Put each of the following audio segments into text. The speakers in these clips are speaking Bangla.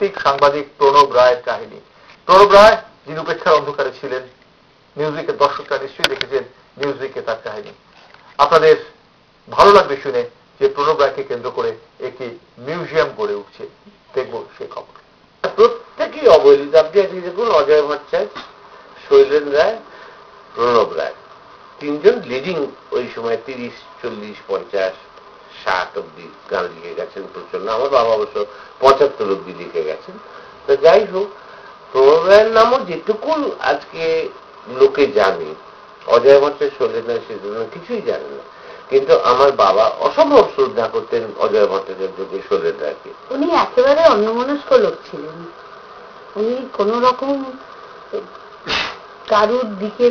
ভিত্তিক সাংবাদিক প্রণব রায়ের কাহিনী। প্রণব রায় নিরপেক্ষার অন্ধকারে ছিলেন। নিউজউইকের দর্শকরা নিশ্চয়ই দেখেছেন নিউজউইকে তার কাহিনী। আপনাদের ভালো লাগবে শুনে যে প্রণব রায়কে কেন্দ্র করে একটি মিউজিয়াম গড়ে উঠছে। দেখব সেই খবর। প্রত্যেকেই অবহেলিত। আপনি দেখুন, অজয় ভট্টাচার্য, শৈলেন রায়, প্রণব রায়, তিনজন লিডিং ওই সময় 30, 40, 50, 60 অব্দি গান লিখে গেছেন প্রচন্ড। আমার বাবা অবশ্য 75 অব্দি লিখে গেছেন। তো যাই হোক, প্রণব রায়ের নামও যেটুকুন আজকে লোকে জানে, অজয় ভট্টাচার্য, শৈলেন রায় সে কিছুই জানে না। কিন্তু আমার বাবা অসম্ভব শ্রদ্ধা করতেন অজয় ভট্টাচার্যকে, শৈলেন রায়কে। উনি একেবারে অন্যমনস্ক লোক ছিলেন। উনি কোন রকম কারুর দিকে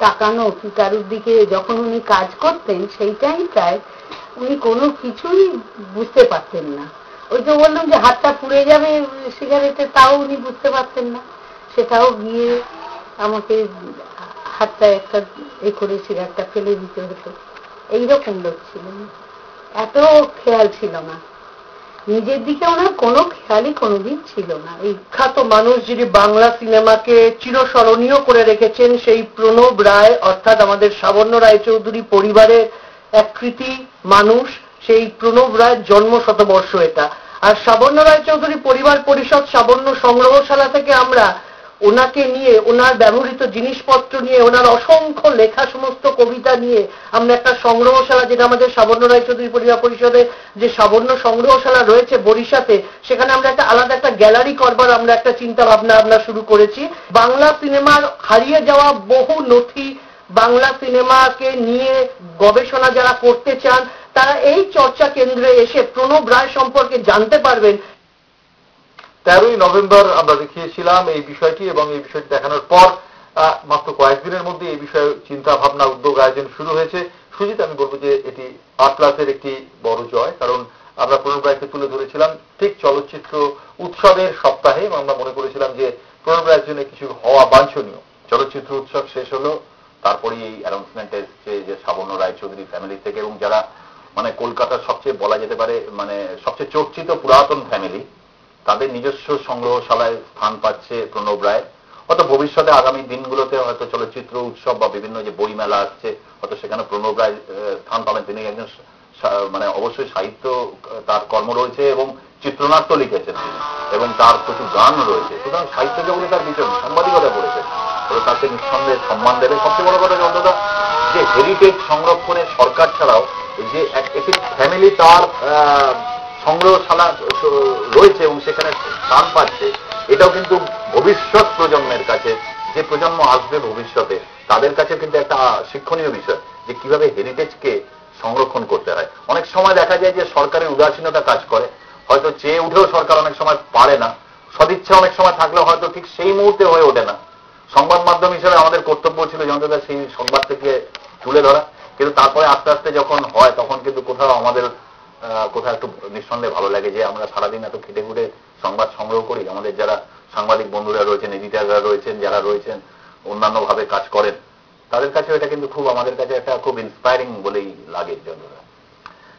তাকানো কি কারুর দিকে যখন উনি কাজ করতেন সেইটাই প্রায় উনি কোনো কিছুই বুঝতে পারতেন না। ওই যে বললাম যে হাতটা পুড়ে যাবে সিগারেটে, তাও উনি বুঝতে পারতেন না। সেটাও গিয়ে আমাকে হাতটা একটা করে সিগারেটটা ফেলে দিতে হতো। এইরকম লোক ছিলেন। এত খেয়াল ছিল না নিজের দিকে, ওনার কোনো খেয়ালই কোনোদিন ছিল না। এই বিখ্যাত মানুষ যিনি বাংলা সিনেমাকে চিরস্মরণীয় করে রেখেছেন, সেই প্রণব রায়, অর্থাৎ আমাদের সাবর্ণ রায়চৌধুরী পরিবারের এক কৃতি মানুষ, সেই প্রণব রায়ের জন্ম শতবর্ষ এটা। আর সাবর্ণ রায়চৌধুরী পরিবার পরিষদ সাবর্ণ সংগ্রহশালা থেকে আমরা ওনাকে নিয়ে, ওনার ব্যবহৃত জিনিসপত্র নিয়ে, ওনার অসংখ্য লেখা সমস্ত কবিতা নিয়ে আমরা একটা সংগ্রহশালা, যেটা আমাদের সাবর্ণ রায়চৌধুরী পরিবার পরিষদে যে সাবর্ণ সংগ্রহশালা রয়েছে বরিশাতে, সেখানে আমরা একটা আলাদা একটা গ্যালারি করবার আমরা একটা চিন্তা ভাবনা আমরা শুরু করেছি। বাংলা সিনেমার হারিয়ে যাওয়া বহু নথি, বাংলা সিনেমাকে নিয়ে গবেষণা যারা করতে চান, তারা এই চর্চা কেন্দ্রে এসে প্রণব রায় সম্পর্কে জানতে পারবেন। 13ই নভেম্বর আমরা দেখিয়েছিলাম এই বিষয়টি, এবং এই বিষয়টি দেখানোর পর মাত্র কয়েকদিনের মধ্যে এই বিষয়ে চিন্তা ভাবনা, উদ্যোগ, আয়োজন শুরু হয়েছে। সুজিত, আমি বলবো যে এটি আটলাসের একটি বড় জয়, কারণ আমরা প্রণব রায়কে তুলে ধরেছিলাম ঠিক চলচ্চিত্র উৎসবের সপ্তাহে। আমরা মনে করেছিলাম যে প্রণব রায়ের জন্য কিছু হওয়া বাঞ্ছনীয়। চলচ্চিত্র উৎসব শেষ হলো, তারপরে এই অ্যানাউন্সমেন্ট এসছে যে সাবর্ণ রায়চৌধুরী ফ্যামিলি থেকে, এবং যারা মানে কলকাতার সবচেয়ে বলা যেতে পারে মানে সবচেয়ে চর্চিত পুরাতন ফ্যামিলি, তাদের নিজস্ব সংগ্রহশালায় স্থান পাচ্ছে প্রণব রায়। হয়তো ভবিষ্যতে আগামী দিনগুলোতে হয়তো চলচ্চিত্র উৎসব বা বিভিন্ন যে বইমেলা আসছে, হয়তো সেখানে প্রণব রায় স্থান পাবেন। তিনি একজন মানে অবশ্যই সাহিত্য, তার কর্ম রয়েছে এবং চিত্রনাট্য লিখেছেন তিনি, এবং তার প্রচুর গান রয়েছে। সুতরাং সাহিত্য জগতে তার ভীষণ, সাংবাদিকতা করেছেন, তাকে নিঃসন্দেহে সম্মান দেবে। সবচেয়ে বড় কথা যতটা যে হেরিটেজ সংরক্ষণের সরকার ছাড়াও যে একটি ফ্যামিলি তার সংগ্রহশালা রয়েছে এবং সেখানে স্থান পাচ্ছে, এটাও কিন্তু ভবিষ্যৎ প্রজন্মের কাছে, যে প্রজন্ম আসবে ভবিষ্যতে, তাদের কাছে কিন্তু একটা শিক্ষণীয় বিষয় যে কিভাবে হেরিটেজকে সংরক্ষণ করতে হয়। অনেক সময় দেখা যায় যে সরকারের উদাসীনতা কাজ করে, হয়তো চেয়ে উঠেও সরকার অনেক সময় পারে না, সদিচ্ছা অনেক সময় থাকলেও হয়তো ঠিক সেই মুহূর্তে হয়ে ওঠে না। সংবাদ মাধ্যম হিসেবে আমাদের কর্তব্য ছিল যন্ত্রটা সেই সংবাদটাকে তুলে ধরা, কিন্তু তারপরে আস্তে আস্তে যখন হয় তখন কিন্তু কোথাও আমাদের কোথাও একটু নিঃসন্দেহে ভালো লাগে যে আমরা সারাদিন এত খেটে খুঁটে সংবাদ সংগ্রহ করি। আমাদের যারা সাংবাদিক বন্ধুরা রয়েছেন, এডিটাররা রয়েছেন, যারা রয়েছেন অন্যান্য ভাবে কাজ করেন, তাদের কাছে এটা কিন্তু খুব, আমাদের কাছে একটা খুব ইন্সপায়ারিং বলেই লাগে যন্ত্রটা।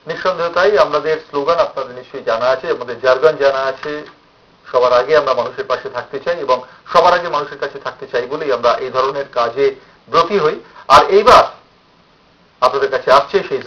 নিঃসন্দেহে তাই। আমাদের স্লোগান আপনাদের নিশ্চয়ই জানা আছে, আমাদের জার্গন জানা আছে, সবার আগে আমরা মানুষের পাশে থাকতে চাই এবং সবার আগে মানুষের কাছে থাকতে চাই বলেই আমরা এই ধরনের কাজে ব্রতী হই। আর এইবার আপনাদের কাছে আসছে সেই